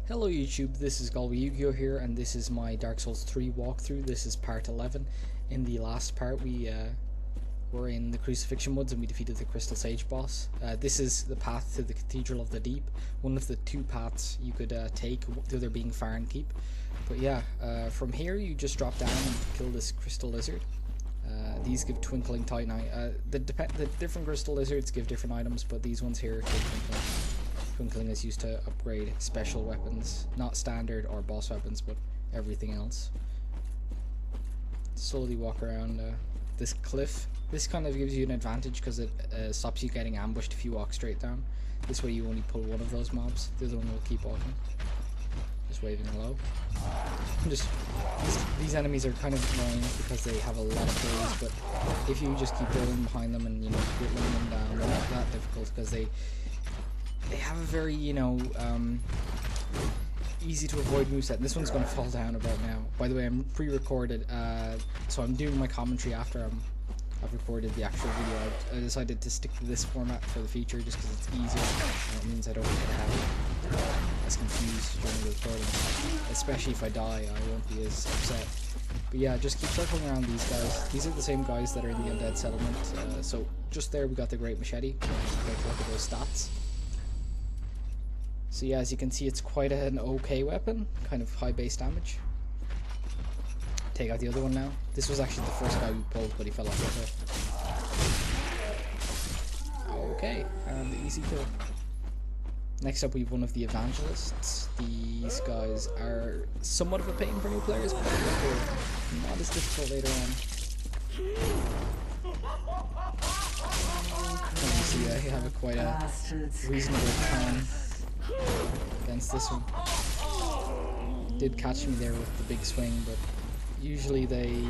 Hello YouTube, this is Galway Yu-Gi-Oh here, and this is my Dark Souls 3 walkthrough. This is part 11. In the last part we were in the Crucifixion Woods and we defeated the Crystal Sage boss. This is the path to the Cathedral of the Deep, one of the two paths you could take, the other being Farn Keep. But yeah, from here you just drop down and kill this Crystal Lizard. These give Twinkling Titan eye. The different Crystal Lizards give different items, but these ones here give Twinkling. Twinkling is used to upgrade special weapons, not standard or boss weapons, but everything else. Slowly walk around this cliff. This kind of gives you an advantage because it stops you getting ambushed if you walk straight down. This way you only pull one of those mobs, the other one will keep walking. Just waving hello. These enemies are kind of annoying because they have a lot of kills, but if you just keep building behind them and, you know, whittling them down, they're not that difficult because they have a very, you know, easy to avoid moveset. This one's going to fall down about now. By the way, I'm pre-recorded, so I'm doing my commentary after I've recorded the actual video. I decided to stick to this format for the feature just because it's easier, and it means I don't get as confused during the recording. Especially if I die, I won't be as upset. But yeah, just keep circling around these guys. These are the same guys that are in the Undead Settlement. So just there we got the Great Machete. Take a look at those stats. So yeah, as you can see, it's quite an okay weapon, kind of high base damage. Take out the other one now. This was actually the first guy we pulled, but he fell off the cliff. Okay, and easy kill. Next up we have one of the Evangelists. These guys are somewhat of a pain for new players, but they're not as difficult later on. As you see, I have quite a reasonable time against this one. Did catch me there with the big swing, but usually the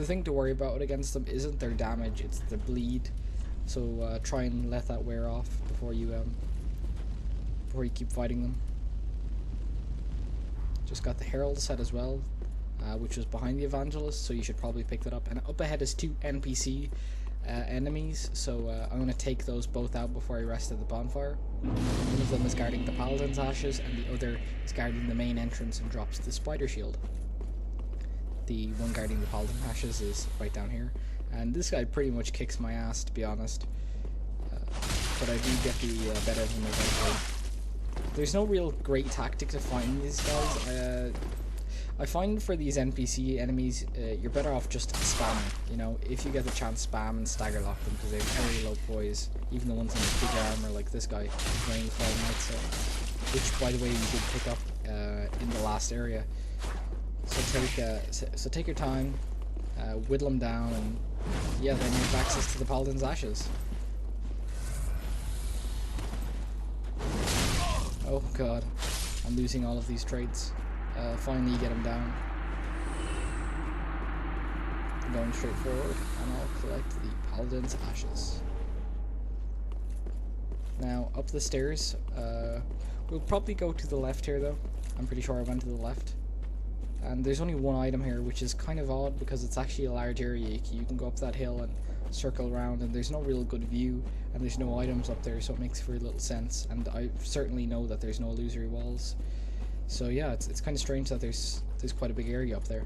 thing to worry about against them isn't their damage, it's the bleed. So try and let that wear off before you keep fighting them. Just got the Herald set as well, which was behind the Evangelist, so you should probably pick that up. And up ahead is two NPC enemies, so I'm going to take those both out before I rest at the bonfire. One of them is guarding the Paladin's Ashes, and the other is guarding the main entrance and drops the Spider Shield. The one guarding the Paladin's Ashes is right down here, and this guy pretty much kicks my ass, to be honest. But I do get the better of him eventually. There's no real great tactic to find these guys. I find for these NPC enemies, you're better off just spamming. You know, if you get the chance, spam and stagger lock them because they have very low poise. Even the ones in the bigger armor, like this guy, who's wearing the Fallen Knight set, which, by the way, you did pick up in the last area. So take your time, whittle them down, and yeah, then you have access to the Paladin's Ashes. Oh god, I'm losing all of these traits. Finally get him down. Going straight forward, and I'll collect the Paladin's Ashes. Now, up the stairs, we'll probably go to the left here though. I'm pretty sure I went to the left. And there's only one item here, which is kind of odd because it's actually a large area. You can go up that hill and circle around, and there's no real good view, and there's no items up there, so it makes very little sense. And I certainly know that there's no illusory walls. So yeah, it's kind of strange that there's quite a big area up there.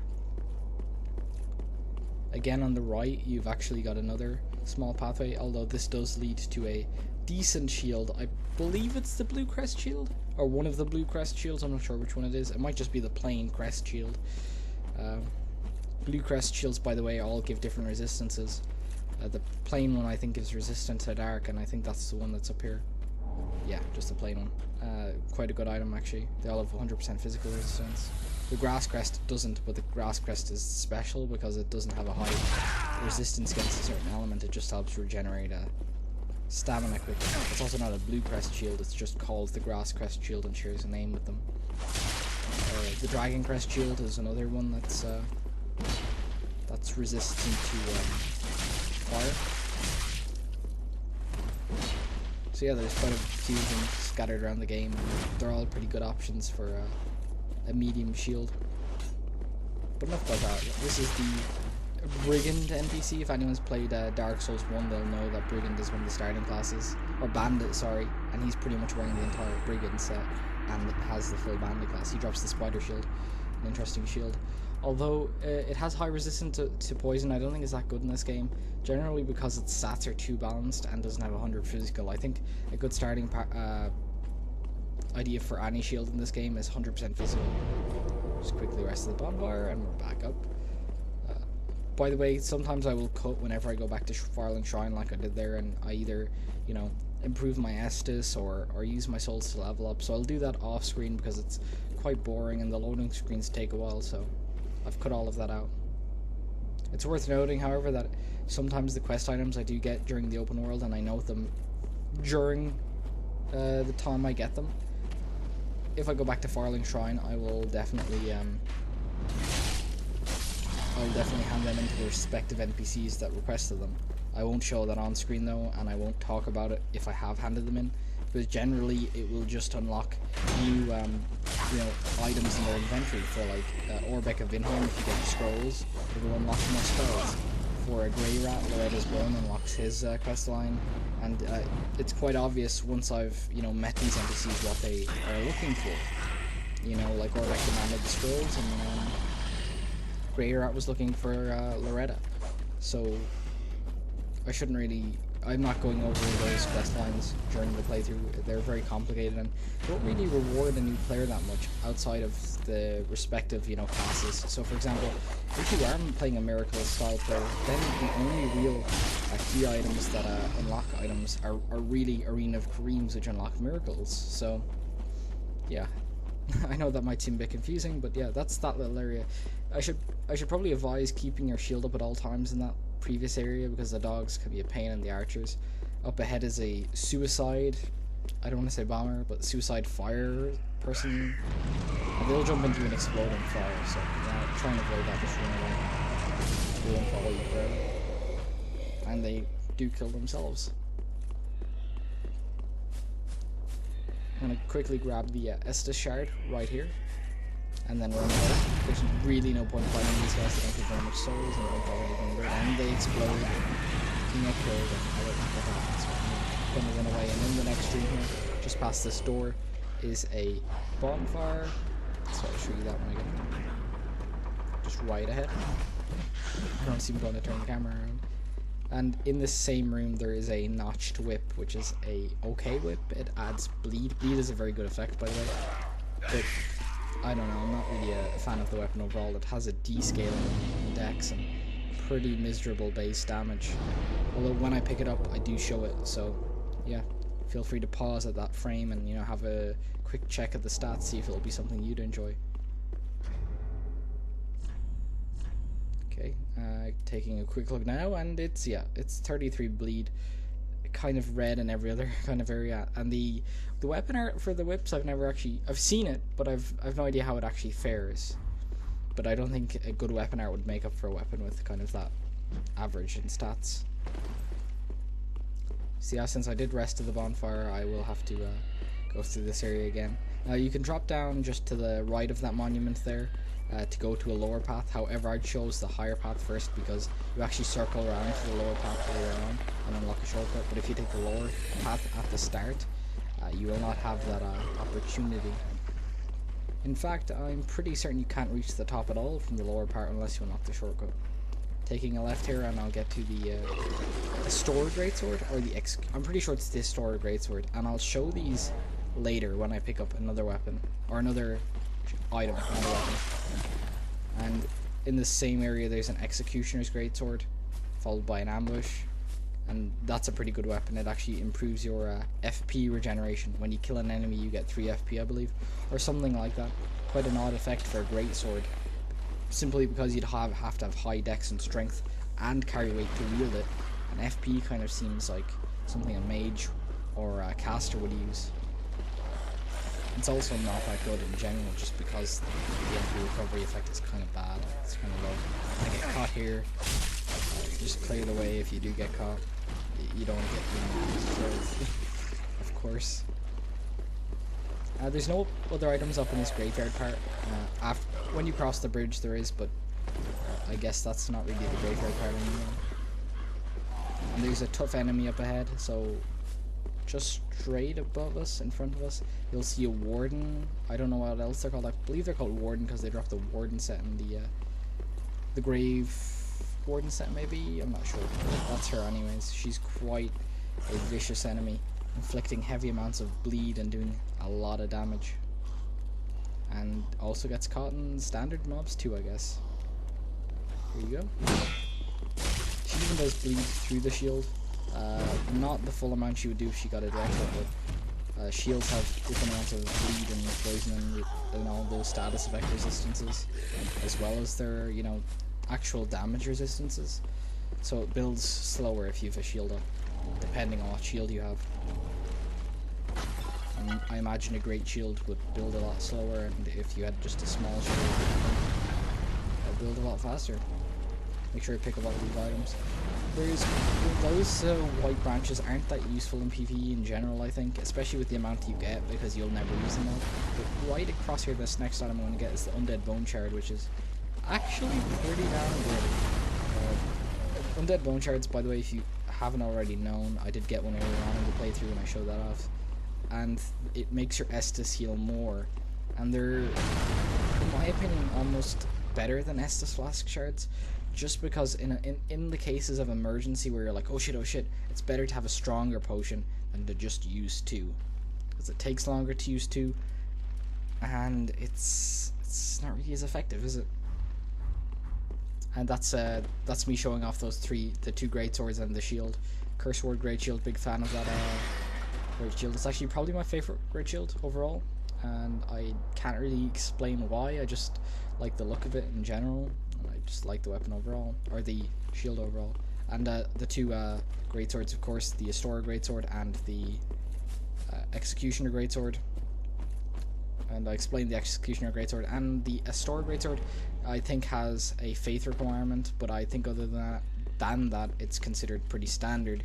Again, on the right, you've actually got another small pathway, although this does lead to a decent shield. I believe it's the Blue Crest Shield, or one of the Blue Crest Shields. I'm not sure which one it is. It might just be the plain Crest Shield. Blue Crest Shields, by the way, all give different resistances. The plain one, I think, is resistant to dark, and I think that's the one that's up here. Yeah, just the plain one. Quite a good item, actually. They all have 100% physical resistance. The Grass Crest doesn't, but the Grass Crest is special because it doesn't have a high resistance against a certain element. It just helps regenerate stamina quicker. It's also not a Blue Crest Shield, it's just called the Grass Crest Shield and shares a name with them. The Dragon Crest Shield is another one that's resistant to fire. So yeah, there's quite a few of them scattered around the game, and they're all pretty good options for a medium shield. But enough about that. This is the Brigand NPC. If anyone's played Dark Souls 1, they'll know that Brigand is one of the starting classes. Or Bandit, sorry. And he's pretty much wearing the entire Brigand set. and it has the full bandit class. He drops the spider shield, an interesting shield. Although it has high resistance to poison, I don't think it's that good in this game. Generally because its stats are too balanced and doesn't have 100 physical. I think a good starting idea for any shield in this game is 100% physical. Just quickly rest of the bonfire and we're back up. By the way, sometimes I will cut whenever I go back to Firling Shrine like I did there, and I either, you know, improve my Estus or use my souls to level up. So I'll do that off screen because it's quite boring and the loading screens take a while, so I've cut all of that out. It's worth noting, however, that sometimes the quest items I do get during the open world, and I note them during the time I get them. If I go back to Firling Shrine, I will definitely I'll definitely hand them into the respective NPCs that requested them. I won't show that on screen though, and I won't talk about it if I have handed them in, because generally it will just unlock new you know, items in their inventory. For like Orbeck of Vinholm, if you get the scrolls, it will unlock more spells. For a Grey Rat, Loretta's Bone unlocks his quest line, and it's quite obvious once I've, you know, met these NPCs what they are looking for. You know, like Orbeck demanded the scrolls, and Grey Rat was looking for Loretta. So I shouldn't really, I'm not going over those quest lines during the playthrough. They're very complicated and don't really reward a new player that much outside of the respective, you know, classes. So for example, if you are playing a miracle style player, then the only real key items that unlock items are really Arena of Kareems, which unlock miracles. So yeah. I know that might seem a bit confusing, but yeah, that's that little area. I should probably advise keeping your shield up at all times in that previous area, because the dogs can be a pain in the archers. Up ahead is a suicide, I don't want to say bomber, but suicide fire person. And they'll jump into an exploding fire, so yeah, try and avoid that, just run away. They won't follow you forever. And they do kill themselves. I'm going to quickly grab the Estus shard right here, and then run away. There's really no point fighting these guys, they don't give very much souls, and they don't have anything good, and they explode, and get killed, and I don't know what happens, so I'm going to run away. And in the next room here, just past this door, is a bonfire, so I'll show you that when I get there. Just right ahead. I don't seem going to turn the camera around. And in the same room there is a notched whip, which is a okay whip. It adds bleed. Bleed is a very good effect, by the way. But I don't know, I'm not really a fan of the weapon overall. It has a descaling dex and pretty miserable base damage. Although when I pick it up, I do show it. So yeah, feel free to pause at that frame and, you know, have a quick check at the stats, see if it'll be something you'd enjoy. Okay, taking a quick look now, and it's 33 bleed, kind of red in every other kind of area. And the weapon art for the whips, I've seen it, but I've no idea how it actually fares. But I don't think a good weapon art would make up for a weapon with kind of that average in stats. So yeah, since I did rest of the bonfire, I will have to go through this area again. Now you can drop down just to the right of that monument there, to go to a lower path. However, I chose the higher path first because you actually circle around to the lower path later on and unlock a shortcut. But if you take the lower path at the start, you will not have that opportunity. In fact, I'm pretty certain you can't reach the top at all from the lower part unless you unlock the shortcut. Taking a left here, and I'll get to the stored greatsword, or I'm pretty sure it's this stored greatsword, and I'll show these later when I pick up another weapon or another item, another weapon. And in the same area there's an executioner's greatsword followed by an ambush, and that's a pretty good weapon. It actually improves your FP regeneration. When you kill an enemy you get 3 FP, I believe, or something like that. Quite an odd effect for a greatsword, simply because you'd have to have high dex and strength and carry weight to wield it, and FP kind of seems like something a mage or a caster would use. It's also not that good in general, just because the FP recovery effect is kind of bad. It's kind of low. I get caught here. Just clear the way if you do get caught. You don't get destroyed, of course. There's no other items up in this graveyard part. When you cross the bridge there is, but I guess that's not really the graveyard part anymore. And there's a tough enemy up ahead, so just straight above us, in front of us, you'll see a warden. I don't know what else they're called. I believe they're called warden because they drop the warden set in the grave warden set, maybe. I'm not sure. That's her, anyways. She's quite a vicious enemy, inflicting heavy amounts of bleed and doing a lot of damage. And also gets caught in standard mobs too, I guess. Here you go. She even does bleed through the shield. Not the full amount she would do if she got a direct hit, but shields have different amounts of bleed and poison and all those status effect resistances, as well as their, you know, actual damage resistances. So it builds slower if you have a shield up, depending on what shield you have. And I imagine a great shield would build a lot slower, and if you had just a small shield, it would build a lot faster. Make sure you pick up all these items. Those white branches aren't that useful in PvE in general, I think, especially with the amount you get, because you'll never use them all. But right across here, this next item I'm going to get is the Undead Bone Shard, which is actually pretty damn good. Undead Bone Shards, by the way, if you haven't already known, I did get one earlier on in the playthrough and I showed that off. And it makes your Estus heal more. And they're, in my opinion, almost better than Estus Flask Shards. Just because in the cases of emergency where you're like, oh shit, it's better to have a stronger potion than to just use 2. Because it takes longer to use 2. And it's not really as effective, is it? And that's me showing off those the 2 great swords and the shield. Curse Word Great Shield, big fan of that great shield. It's actually probably my favorite great shield overall, and I can't really explain why. I just like the look of it in general, and I just like the weapon overall, or the shield overall. And the 2 great swords, of course, the Astora Great Sword and the Executioner Great Sword. And I explained the Executioner Greatsword, and the Astora Greatsword I think has a faith requirement, but I think other than that it's considered pretty standard,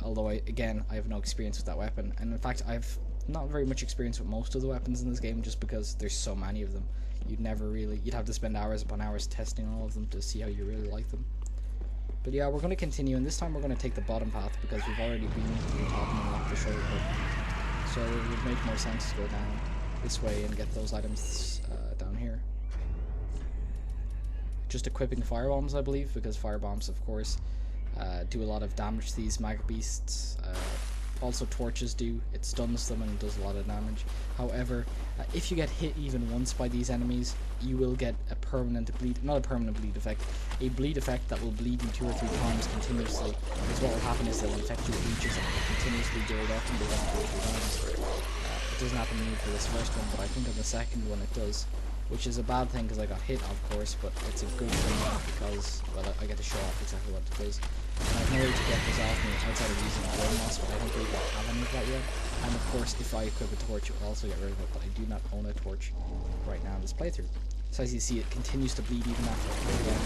although I have no experience with that weapon, and in fact I've not very much experience with most of the weapons in this game just because there's so many of them. You'd have to spend hours upon hours testing all of them to see how you really like them. But yeah, we're going to continue, and this time we're going to take the bottom path because we've already been to the top and unlocked the shortcut, so it would make more sense to go down this way and get those items down here. Just equipping firebombs, I believe, because firebombs, of course, do a lot of damage to these mag beasts. Also torches do. It stuns them and does a lot of damage. However, if you get hit even once by these enemies, you will get a permanent bleed, not a permanent bleed effect, a bleed effect that will bleed you 2 or 3 times continuously. Because what will happen is they'll infect your leeches and will continuously build up and build up 2 or 3 times. It doesn't happen to me for this first one, but I think on the second one it does. Which is a bad thing because I got hit, of course, but it's a good thing because, well, I get to show off exactly what it does. And I've no way to get this off me outside of using a Golden Moss, but I don't believe I have any of that yet. And of course, if I equip a torch, it will also get rid of it, but I do not own a torch right now in this playthrough. So as you see, it continues to bleed even after I kill it again.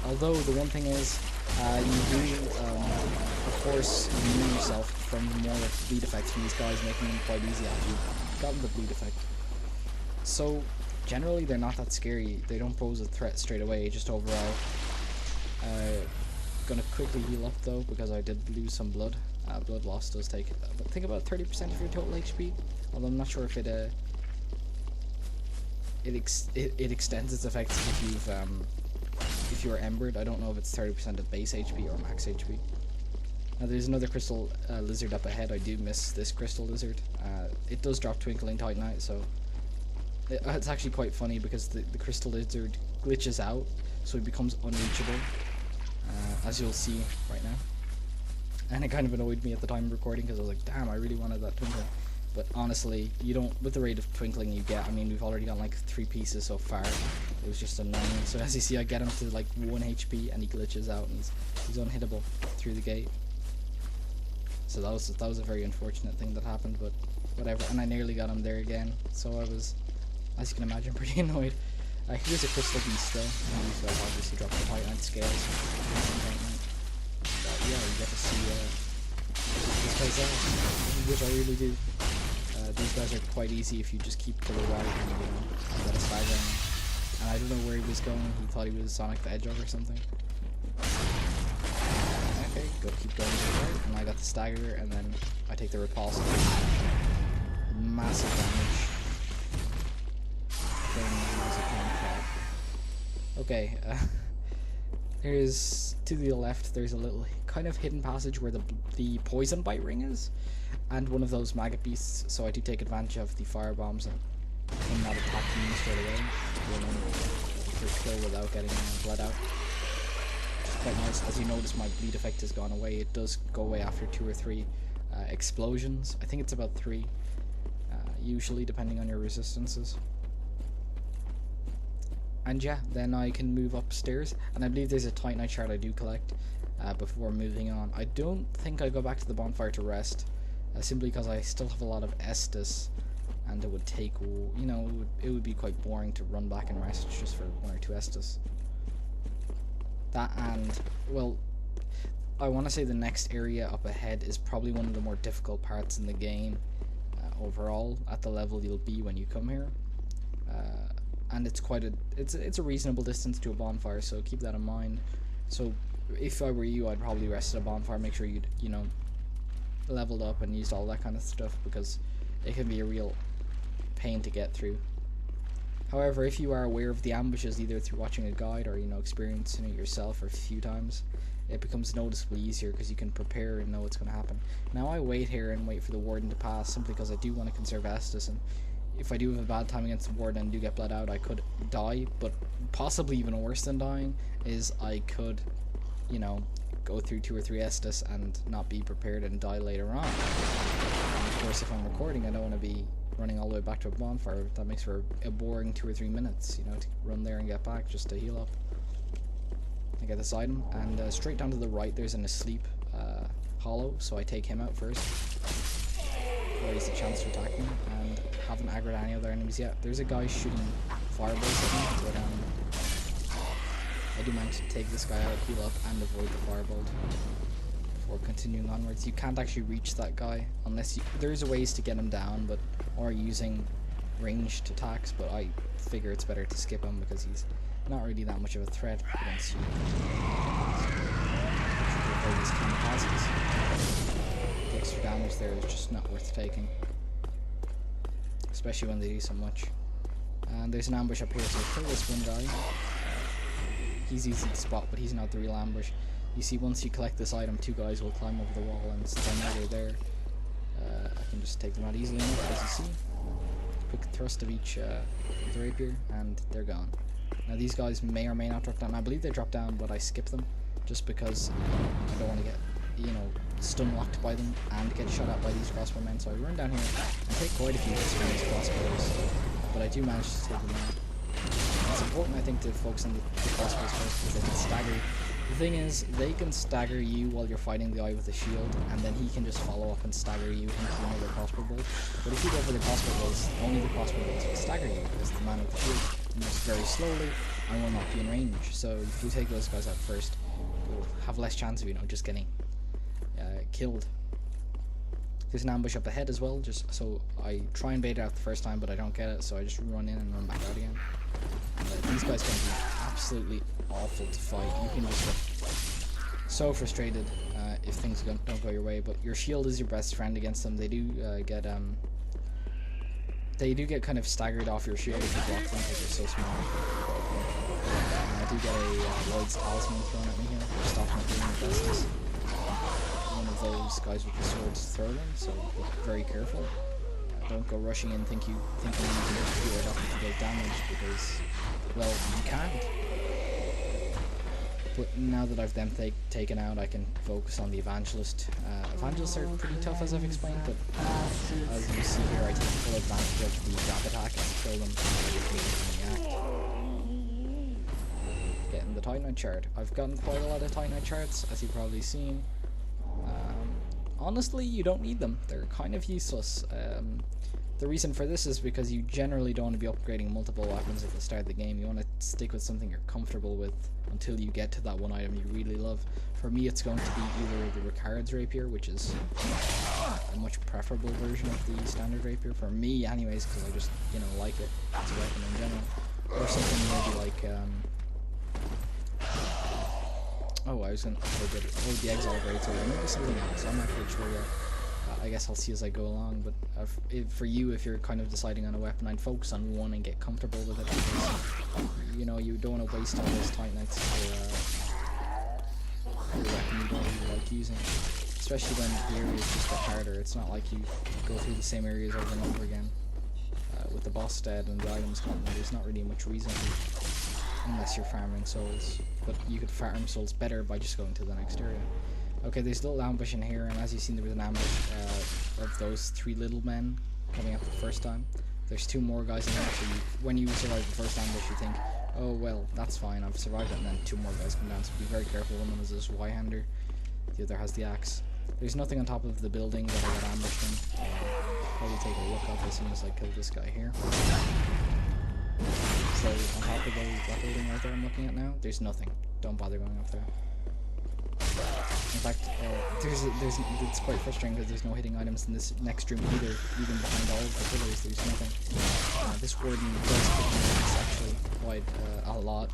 Although, the one thing is, you do, of course, immune yourself from more bleed effects from these guys, making them quite easy after you've gotten the bleed effect. So, generally, they're not that scary. They don't pose a threat straight away, just overall. Gonna quickly heal up though, because I did lose some blood. Blood loss does take, I think, about 30% of your total HP. Although I'm not sure if it extends its effects if you're embered. I don't know if it's 30% of base HP or max HP. Now there's another crystal lizard up ahead. I do miss this crystal lizard. It does drop Twinkling Titanite, so it's actually quite funny because the crystal lizard glitches out, so it becomes unreachable, as you'll see right now. And it kind of annoyed me at the time of recording because I was like, damn, I really wanted that twinkling. But honestly, you don't, with the rate of twinkling you get, I mean, we've already got like 3 pieces so far. It was just annoying. So as you see, I get him to like 1 HP and he glitches out and he's unhittable through the gate. So that was a very unfortunate thing that happened, but whatever. And I nearly got him there again, so I was, as you can imagine, pretty annoyed. Here's a crystal beast though, and these guys obviously drop the Titanite scales. But yeah, you get to see these guys out, which I really do. These guys are quite easy if you just keep to the right and let a stagger him. And I don't know where he was going. He thought he was Sonic the Hedgehog or something. Okay, Gotta keep going to the right, and I got the stagger, and then I take the repulse. Massive damage. Okay, here's to the left. There's a little kind of hidden passage where the poison bite ring is, and one of those maggot beasts. So I do take advantage of the fire bombs and him not attacking me straight away. For kill without getting bled out. Which is quite nice. As you notice, my bleed effect has gone away. It does go away after 2 or 3 explosions. I think it's about 3, usually, depending on your resistances. And yeah, then I can move upstairs, and I believe there's a Titanite shard I do collect before moving on. I don't think I go back to the bonfire to rest, simply because I still have a lot of Estus, and it would take, you know, it would be quite boring to run back and rest just for 1 or 2 Estus. That, and, well, I want to say the next area up ahead is probably one of the more difficult parts in the game overall, at the level you'll be when you come here. And it's quite it's a reasonable distance to a bonfire, so keep that in mind. So if I were you, I'd probably rest at a bonfire, make sure you'd, you know, leveled up and used all that kind of stuff, because it can be a real pain to get through. However, if you are aware of the ambushes, either through watching a guide or, you know, experiencing it yourself a few times, it becomes noticeably easier because you can prepare and know what's going to happen. Now I wait here and wait for the warden to pass, simply because I do want to conserve Estus, and if I do have a bad time against the warden and do get bled out, I could die. But possibly even worse than dying is I could, you know, go through 2 or 3 Estus and not be prepared and die later on. And of course, if I'm recording, I don't want to be running all the way back to a bonfire. That makes for a boring 2 or 3 minutes, you know, to run there and get back just to heal up. I get this item, and straight down to the right there's an asleep hollow, so I take him out first, where he's a chance to attack me, and haven't aggroed any other enemies yet. There's a guy shooting fireballs at me, but I do manage to take this guy out, heal up, and avoid the firebolt before continuing onwards. You can't actually reach that guy unless you, there's ways to get him down, but or using ranged attacks, but I figure it's better to skip him because he's not really that much of a threat against you. These kamikazes. The extra damage there is just not worth taking, especially when they do so much. And there's an ambush up here, so kill this one guy. He's easy to spot, but he's not the real ambush. You see, once you collect this item, 2 guys will climb over the wall, and since I know they're there, I can just take them out easily enough, as you see. Quick thrust of each with the rapier, and they're gone. Now these guys may or may not drop down. I believe they drop down, but I skip them just because I don't want to get, you know, stun locked by them and get shot at by these crossbowmen. So I run down here and take quite a few hits from these crossbows, but I do manage to take them out. It's important, I think, to focus on the crossbows first because they can stagger you. The thing is, they can stagger you while you're fighting the guy with the shield, and then he can just follow up and stagger you into another crossbow bolt. But if you go for the crossbow bolts, only the crossbow bolts will stagger you, because the man with the shield moves very slowly and will not be in range. So if you take those guys out first, you'll have less chance of, you know, just getting killed. There's an ambush up ahead as well, just so I try and bait it out the first time, but I don't get it, so I just run in and run back out again. These guys can be absolutely awful to fight. You can just get so frustrated if things don't go your way, but your shield is your best friend against them. They do get kind of staggered off your shield if you block them because they're so small. I do get a Lloyd's Talisman thrown at me here, which stops me doing the bestest. One of those guys with the swords throw them, so be very careful. Don't go rushing in thinking you can just do it up to get damage, because, well, you can't. But now that I've them taken out, I can focus on the Evangelist. Evangelists are pretty tough, as I've explained, but as you see here, I take full advantage of the grab attack and kill them in the act. Getting the Titanite shard. I've gotten quite a lot of Titanite shards, as you've probably seen. Honestly, you don't need them. They're kind of useless. The reason for this is because you generally don't want to be upgrading multiple weapons at the start of the game. You want to stick with something you're comfortable with until you get to that one item you really love. For me, it's going to be either the Ricard's rapier, which is a much preferable version of the standard rapier, for me anyways, because I just, you know, like it as a weapon in general. Or something maybe like, Oh, I was gonna. Oh, the exile grade. So maybe something else. I'm not quite sure yet. I guess I'll see as I go along. But for you, if you're kind of deciding on a weapon, I'd focus on one and get comfortable with it. Because, you know, you don't want to waste all those Titanites for a weapon you don't really like using. Especially when the areas just get harder. It's not like you go through the same areas over and over again. With the boss dead and the items gone, there's not really much reason to, unless you're farming souls. But you could farm souls better by just going to the next area. Okay, there's a little ambush in here, and as you've seen, there was an ambush of those 3 little men coming up the first time. There's 2 more guys in there, so when you survive the first ambush, you think, oh well, that's fine, I've survived it, and then 2 more guys come down, so be very careful. One of them is this Y-hander, the other has the axe. There's nothing on top of the building that I got ambushed in. Probably take a look up as soon as I kill this guy here. So on top of that building right there I'm looking at now, there's nothing. Don't bother going up there. In fact, it's quite frustrating because there's no hitting items in this next room either. Even behind all of the pillars, there's nothing. This warden does hit me actually quite a lot.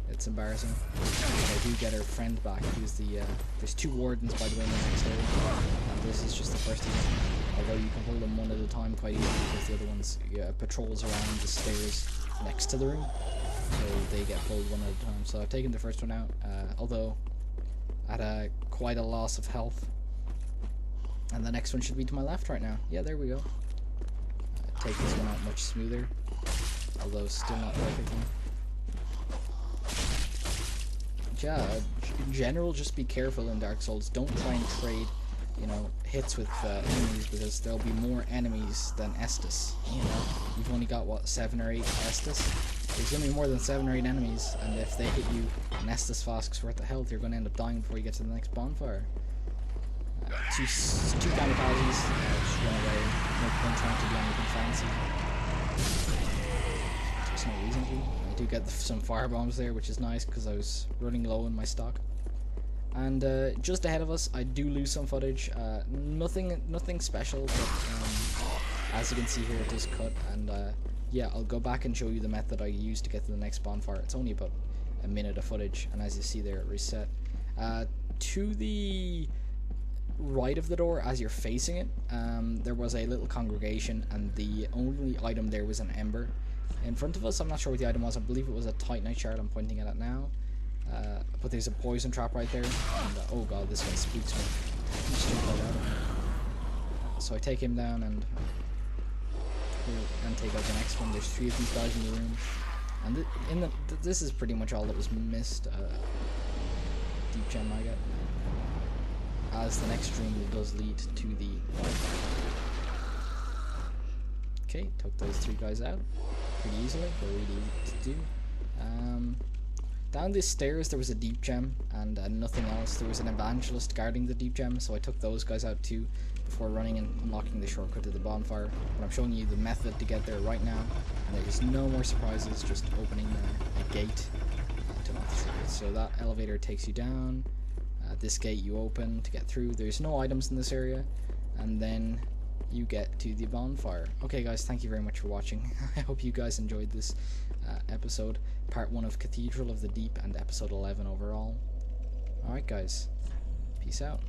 It's embarrassing. I do get her friend back, who's the, there's 2 wardens by the way in the next area, and this is just the first one. Although you can hold them one at a time quite easily because the other ones patrols around the stairs next to the room, so they get pulled one at a time. So I've taken the first one out, although at quite a loss of health. And the next one should be to my left right now. Yeah, there we go. Take this one out much smoother, although still not perfectly. Yeah, in general, just be careful in Dark Souls. Don't try and trade, you know, hits with enemies, because there'll be more enemies than Estus. You know, you've only got what, 7 or 8 Estus. There's gonna be more than 7 or 8 enemies, and if they hit you an Estus flask's worth of health, you're gonna end up dying before you get to the next bonfire. 2 kamikazes, just run away. No point trying to do anything fancy. There's no reason to. I do get some firebombs there, which is nice because I was running low in my stock. And just ahead of us, I do lose some footage. Nothing special, but as you can see here, it does cut. And yeah, I'll go back and show you the method I used to get to the next bonfire. It's only about a minute of footage, and as you see there, it reset. To the right of the door, as you're facing it, there was a little congregation, and the only item there was an ember. In front of us, I'm not sure what the item was. I believe it was a Titanite shard I'm pointing at it now. But there's a poison trap right there, and oh god, this guy spooks me. Just jump right out. So I take him down and take out the next one. There's 3 of these guys in the room, and this is pretty much all that was missed. Deep gem I get, as the next room does lead to the okay, took those 3 guys out pretty easily, very easy to do. Down these stairs there was a deep gem and nothing else. There was an evangelist guarding the deep gem, so I took those guys out too before running and unlocking the shortcut to the bonfire. But I'm showing you the method to get there right now, and there's no more surprises, just opening a gate to unlock the shortcut. So that elevator takes you down. This gate you open to get through. There's no items in this area, and then you get to the bonfire. Okay guys, thank you very much for watching. I hope you guys enjoyed this episode, part 1 of Cathedral of the Deep, and episode 11 overall. Alright guys, peace out.